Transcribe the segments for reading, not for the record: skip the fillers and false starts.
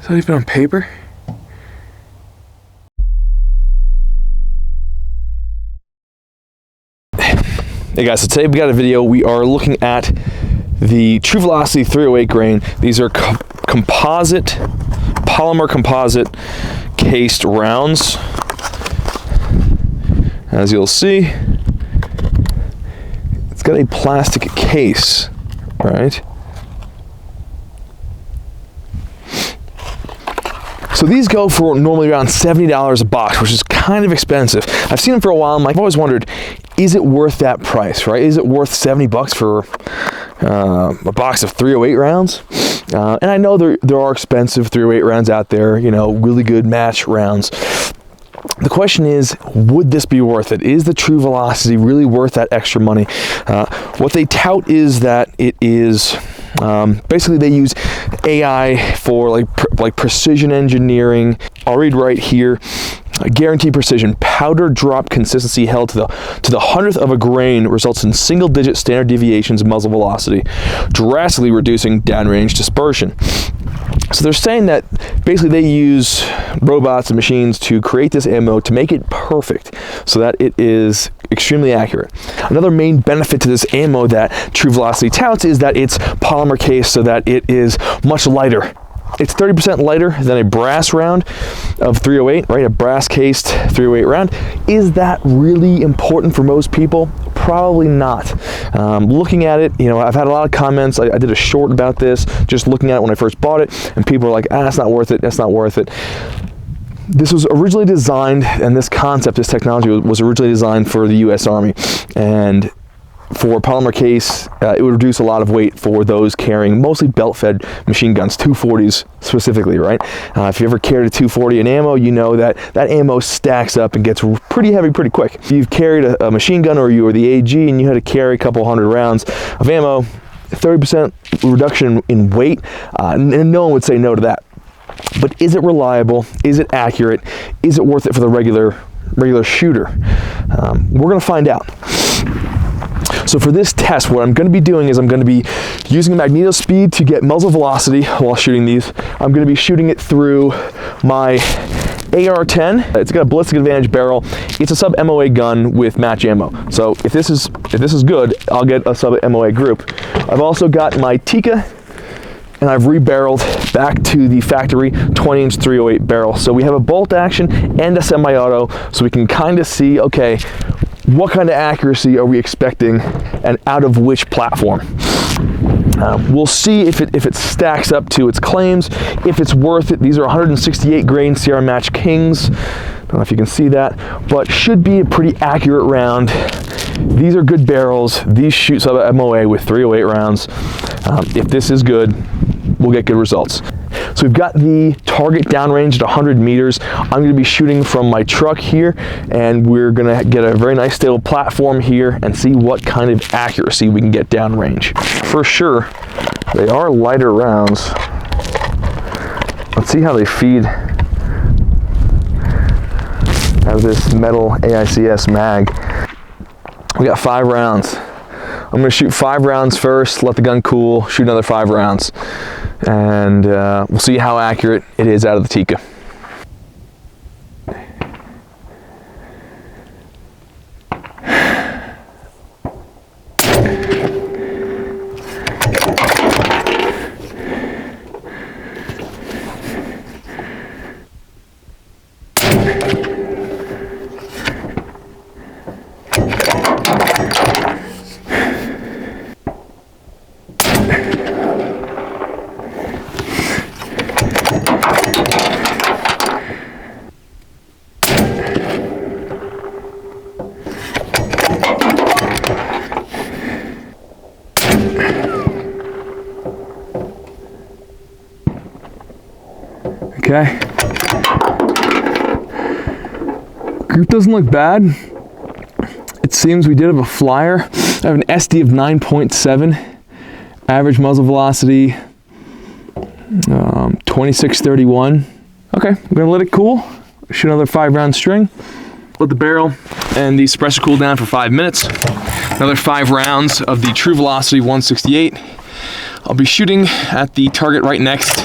that even on paper? Hey guys, so today we got a video. We are looking at the True Velocity 308 grain. These are polymer composite cased rounds. As you'll see, it's got a plastic case, right? So these go for normally around $70 a box, which is kind of expensive. I've seen them for a while, and I've always wondered, is it worth that price, right? Is it worth 70 bucks for a box of 308 rounds? And I know there are expensive 308 rounds out there, you know, really good match rounds. The question is, would this be worth it? Is the True Velocity really worth that extra money? What they tout is that it is, basically they use AI for like precision engineering. I'll read right here. Guaranteed precision, powder drop consistency held to the 100th of a grain results in single-digit standard deviations in muzzle velocity, drastically reducing downrange dispersion. So they're saying that basically they use robots and machines to create this ammo to make it perfect so that it is extremely accurate. Another main benefit to this ammo that True Velocity touts is that it's polymer case so that it is much lighter. It's 30% lighter than a brass round of 308, right? A brass cased 308 round. Is that really important for most people? Probably not. Looking at it, you know, I've had a lot of comments. I did a short about this, just looking at it when I first bought it, and people are like, it's not worth it, that's not worth it. This was originally designed, and this concept, this technology was originally designed for the US Army. And for polymer case, it would reduce a lot of weight for those carrying mostly belt-fed machine guns, 240s specifically, right? If you ever carried a 240 in ammo, you know that that ammo stacks up and gets pretty heavy pretty quick. If you've carried a machine gun or you were the AG and you had to carry a couple hundred rounds of ammo, 30% reduction in weight, and no one would say no to that. But is it reliable? Is it accurate? Is it worth it for the regular shooter? We're gonna find out. So for this test, what I'm going to be doing is I'm going to be using magneto speed to get muzzle velocity while shooting these. I'm going to be shooting it through my AR-10. It's got a ballistic advantage barrel. It's a sub MOA gun with match ammo. So if this is good, I'll get a sub MOA group. I've also got my Tikka, and I've rebarreled back to the factory 20-inch 308 barrel. So we have a bolt action and a semi-auto, so we can kind of see, okay, what kind of accuracy are we expecting and out of which platform? We'll see if it stacks up to its claims, if it's worth it. These are 168 grain Sierra Match Kings. Don't know if you can see that, but should be a pretty accurate round. These are good barrels. These shoot sub MOA with 308 rounds. If this is good, we'll get good results. So we've got the target downrange at 100 meters. I'm going to be shooting from my truck here, and we're going to get a very nice stable platform here and see what kind of accuracy we can get downrange. For sure, they are lighter rounds. Let's see how they feed out of this metal AICS mag. We got 5 rounds. I'm going to shoot 5 rounds first, let the gun cool, shoot another 5 rounds. And we'll see how accurate it is out of the Tikka. Okay. Group doesn't look bad. It seems we did have a flyer. I have an SD of 9.7. Average muzzle velocity, 2631. Okay, I'm gonna let it cool. Shoot another 5 round string. let the barrel and the suppressor cool down for 5 minutes. Another 5 rounds of the True Velocity 168. I'll be shooting at the target right next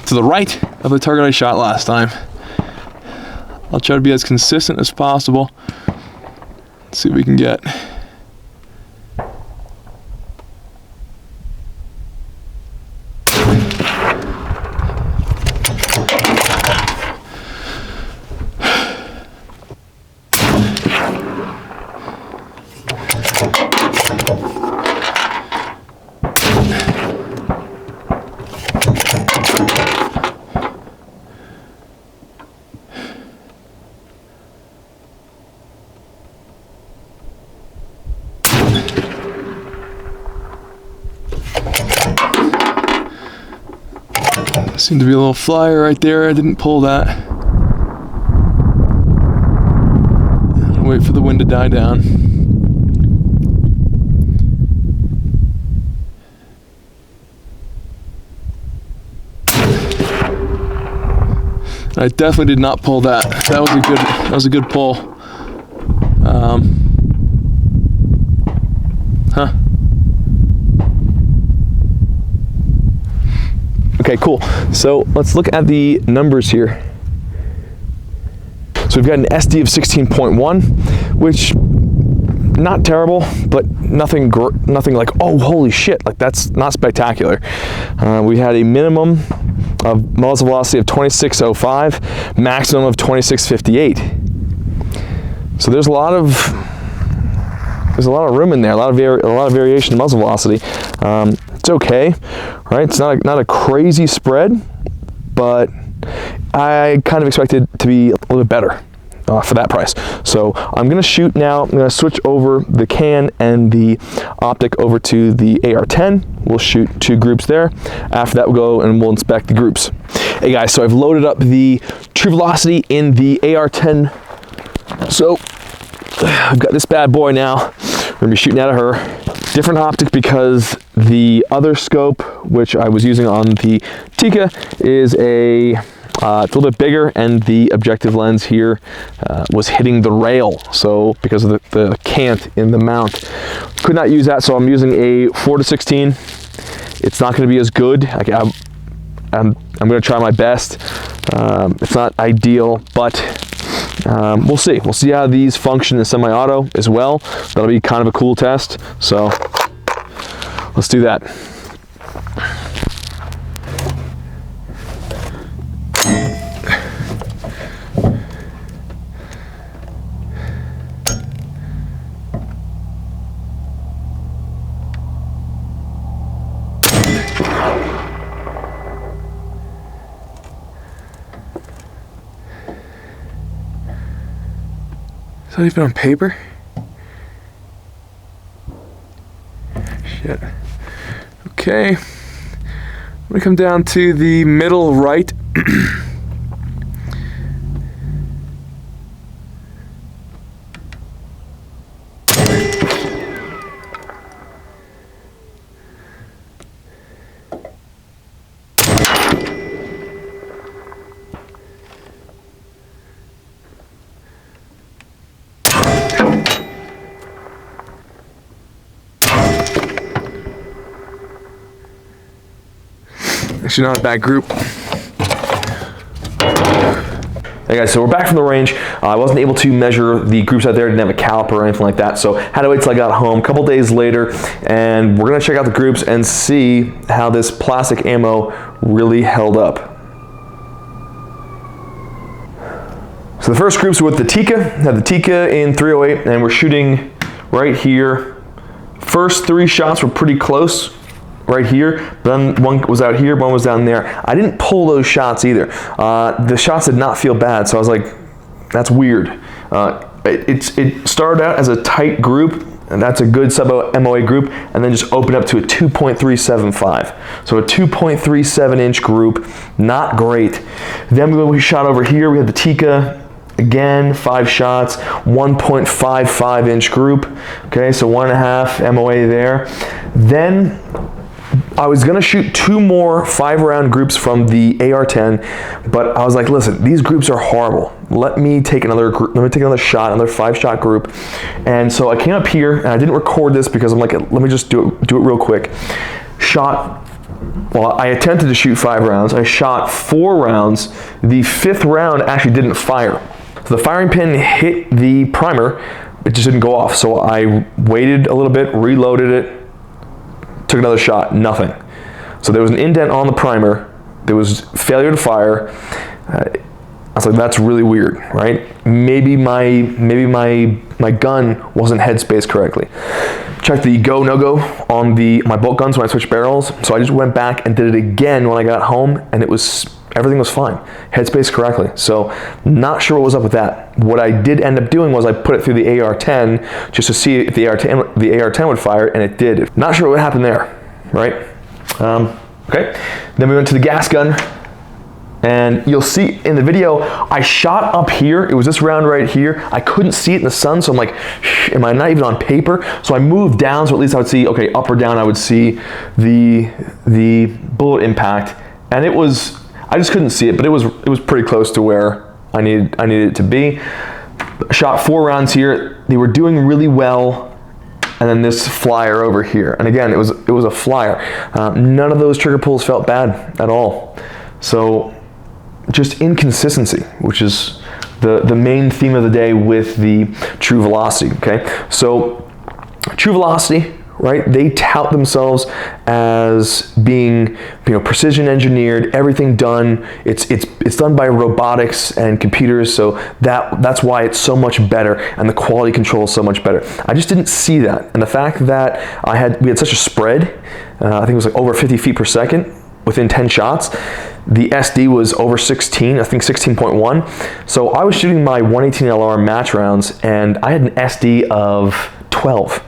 to the right of the target I shot last time. I'll try to be as consistent as possible. Let's see what we can get. Seemed to be a little flyer right there. I didn't pull that. Wait for the wind to die down. I definitely did not pull that. That was a good pull. Huh. Okay, cool. So let's look at the numbers here. So we've got an SD of 16.1, which not terrible, but nothing like, oh, holy shit, like that's not spectacular. We had a minimum of muzzle velocity of 26.05, maximum of 26.58. So there's a lot of room in there, a lot of variation in muzzle velocity. It's okay, right? It's not a crazy spread, but I kind of expected to be a little bit better for that price. So I'm gonna shoot now. I'm gonna switch over the can and the optic over to the AR-10. We'll shoot 2 groups there. After that, we'll go and we'll inspect the groups. Hey guys, so I've loaded up the True Velocity in the AR-10. So I've got this bad boy now. We're gonna be shooting out of her. Different optic because the other scope, which I was using on the Tikka, is it's a little bit bigger, and the objective lens here was hitting the rail. So because of the cant in the mount, could not use that. So I'm using a 4-16. It's not going to be as good. I'm going to try my best. It's not ideal, but we'll see. We'll see how these function in semi-auto as well. That'll be kind of a cool test. So let's do that. Is that even on paper? Shit. Okay. I'm gonna come down to the middle right. Actually, not a bad group. Hey guys, so we're back from the range. I wasn't able to measure the groups out there, didn't have a caliper or anything like that, so had to wait till I got home a couple days later, and we're gonna check out the groups and see how this plastic ammo really held up. So the first groups were with the Tikka. Had the Tikka in 308, and we're shooting right here. First 3 shots were pretty close. Right here, then one was out here, one was down there. I didn't pull those shots either. The shots did not feel bad, so I was like, that's weird. It started out as a tight group, and that's a good sub-MOA group, and then just opened up to a 2.375. So a 2.37 inch group, not great. Then we shot over here, we had the Tikka, again, 5 shots, 1.55 inch group. Okay, so 1.5 MOA there. Then I was gonna shoot 2 more 5-round groups from the AR-10, but I was like, listen, these groups are horrible. Let me take another shot, another 5-shot group. And so I came up here, and I didn't record this because I'm like, let me just do it real quick. Well, I attempted to shoot 5 rounds. I shot 4 rounds. The 5th round actually didn't fire. So the firing pin hit the primer, it just didn't go off. So I waited a little bit, reloaded it, took another shot, nothing. So there was an indent on the primer. There was failure to fire. I was like, that's really weird, right? Maybe my gun wasn't headspaced correctly. Checked the go, no go on my bolt guns when I switched barrels. So I just went back and did it again when I got home, and everything was fine, headspaced correctly. So not sure what was up with that. What I did end up doing was I put it through the AR-10 just to see if the AR-10 would fire, and it did. Not sure what happened there, right? Okay, then we went to the gas gun, and you'll see in the video, I shot up here. It was this round right here. I couldn't see it in the sun, so I'm like, am I not even on paper? So I moved down, so at least I would see, okay, up or down, I would see the bullet impact, and it was, I just couldn't see it, but it was pretty close to where I needed it to be. Shot 4 rounds here. They were doing really well. And then this flyer over here. And again, it was a flyer. None of those trigger pulls felt bad at all. So just inconsistency, which is the main theme of the day with the True Velocity, okay? So True Velocity, right? They tout themselves as being, precision engineered, everything done. It's done by robotics and computers, so that's why it's so much better, and the quality control is so much better. I just didn't see that, and the fact that we had such a spread, I think it was like over 50 feet per second within 10 shots. The SD was over 16, I think 16.1. So I was shooting my 118 LR match rounds, and I had an SD of 12.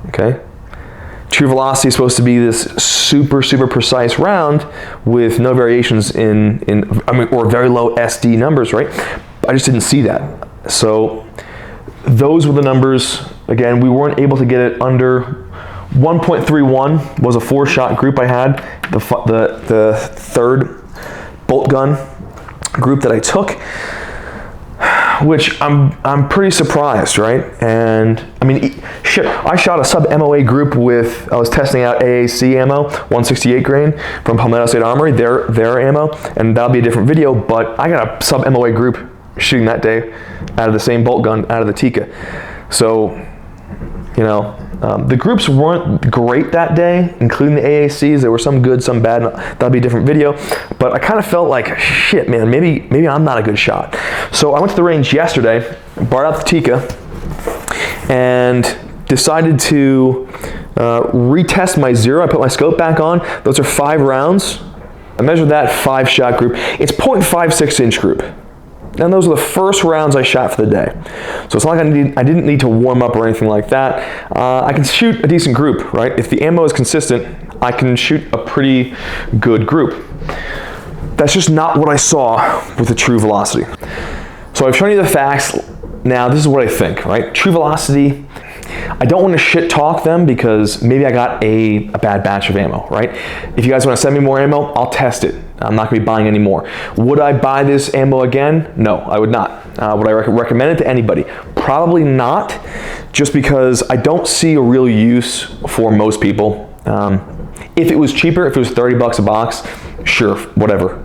Okay. True Velocity is supposed to be this super precise round with no variations or very low SD numbers, right? I just didn't see that. So those were the numbers. Again, we weren't able to get it under 1.31 was a 4-shot group I had, the 3rd bolt gun group that I took, which I'm pretty surprised, right? And I mean, shit, I shot a sub MOA group I was testing out AAC ammo, 168 grain from Palmetto State Armory, their ammo, and that'll be a different video, but I got a sub MOA group shooting that day out of the same bolt gun, out of the Tikka. So, the groups weren't great that day, including the AACs. There were some good, some bad. That'll be a different video. But I kind of felt like, shit, man, maybe I'm not a good shot. So I went to the range yesterday, brought out the Tikka, and decided to retest my zero. I put my scope back on. Those are 5 rounds. I measured that 5-shot group. It's 0.56 inch group. And those are the first rounds I shot for the day. So it's not like I didn't need to warm up or anything like that. I can shoot a decent group, right? If the ammo is consistent, I can shoot a pretty good group. That's just not what I saw with the True Velocity. So I've shown you the facts. Now this is what I think, right? True Velocity, I don't want to shit talk them because maybe I got a bad batch of ammo, right? If you guys want to send me more ammo, I'll test it. I'm not going to be buying any more. Would I buy this ammo again? No, I would not. Would I recommend it to anybody? Probably not, just because I don't see a real use for most people. If it was cheaper, if it was 30 bucks a box, sure, whatever.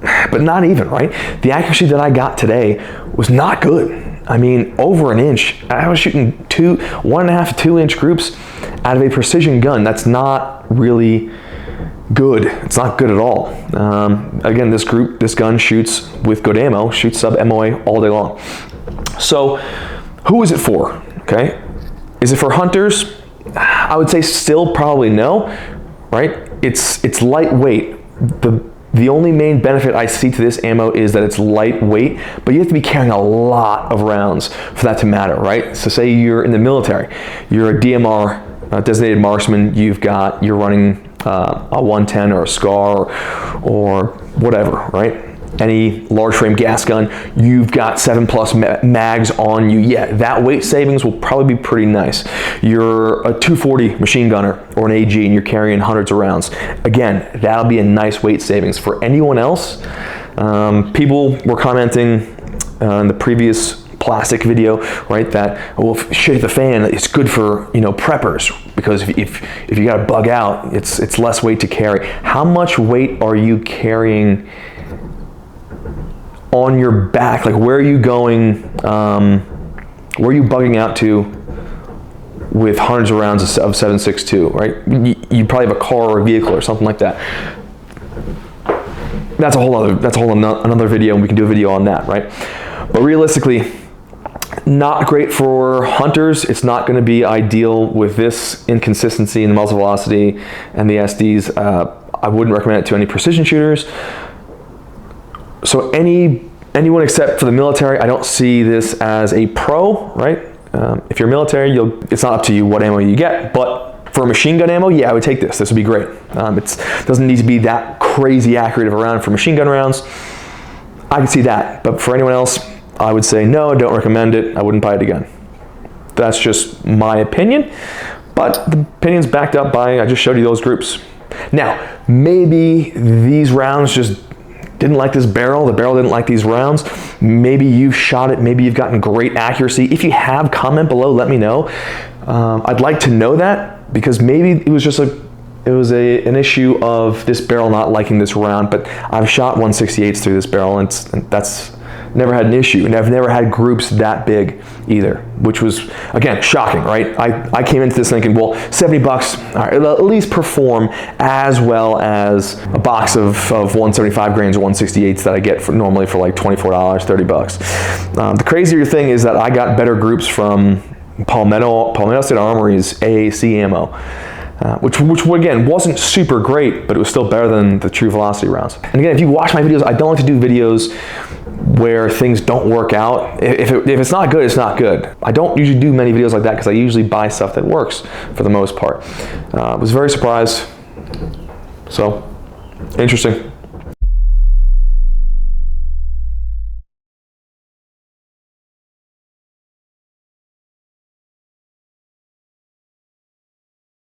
But not even, right? The accuracy that I got today was not good. I mean, over an inch. I was shooting 1.5 to 2 inch groups out of a precision gun. That's not really good. It's not good at all. Again, this gun shoots with good ammo, shoots sub MOA all day long. So who is it for? Okay. Is it for hunters? I would say still probably no, right? It's lightweight. The only main benefit I see to this ammo is that it's lightweight, but you have to be carrying a lot of rounds for that to matter, right? So say you're in the military, you're a DMR, designated marksman, you're running a 110 or a SCAR or whatever, right? any large frame gas gun, you've got 7+ mags on you. Yeah, that weight savings will probably be pretty nice. You're a 240 machine gunner or an AG and you're carrying hundreds of rounds. Again, that'll be a nice weight savings. For anyone else, people were commenting in the previous plastic video, right, that, well, if shit hit the fan, it's good for, you know, preppers, because if you got to bug out, it's less weight to carry. How much weight are you carrying on your back? Like, where are you going, where are you bugging out to with hundreds of rounds of 7.62, right? You probably have a car or a vehicle or something like that. That's a whole another video, and we can do a video on that, right? But realistically, not great for hunters. It's not going to be ideal with this inconsistency in the muzzle velocity and the SDs. I wouldn't recommend it to any precision shooters. So anyone except for the military, I don't see this as a pro, right? If you're military, it's not up to you what ammo you get, but for machine gun ammo, yeah, I would take this. This would be great. It doesn't need to be that crazy accurate of a round for machine gun rounds. I can see that, but for anyone else, I would say no, don't recommend it. I wouldn't buy it again. That's just my opinion, but the opinion's backed up by, I just showed you those groups. Now, maybe these rounds just didn't like this barrel, the barrel didn't like these rounds. Maybe you've shot it, maybe you've gotten great accuracy. If you have, comment below, let me know. I'd like to know that, because maybe it was just an issue of this barrel not liking this round, but I've shot 168s through this barrel, and that's never had an issue, and I've never had groups that big either, which was, again, shocking, right? I came into this thinking, well, 70 bucks, all right, it'll at least perform as well as a box of 175 grains or 168s that I get normally for like $24, 30 bucks. The crazier thing is that I got better groups from Polymer State Armory's AAC ammo, which again wasn't super great, but it was still better than the true velocity rounds. And again, if you watch my videos, I don't like to do videos where things don't work out. If it's not good, it's not good. I don't usually do many videos like that because I usually buy stuff that works for the most part. I was very surprised. So, interesting.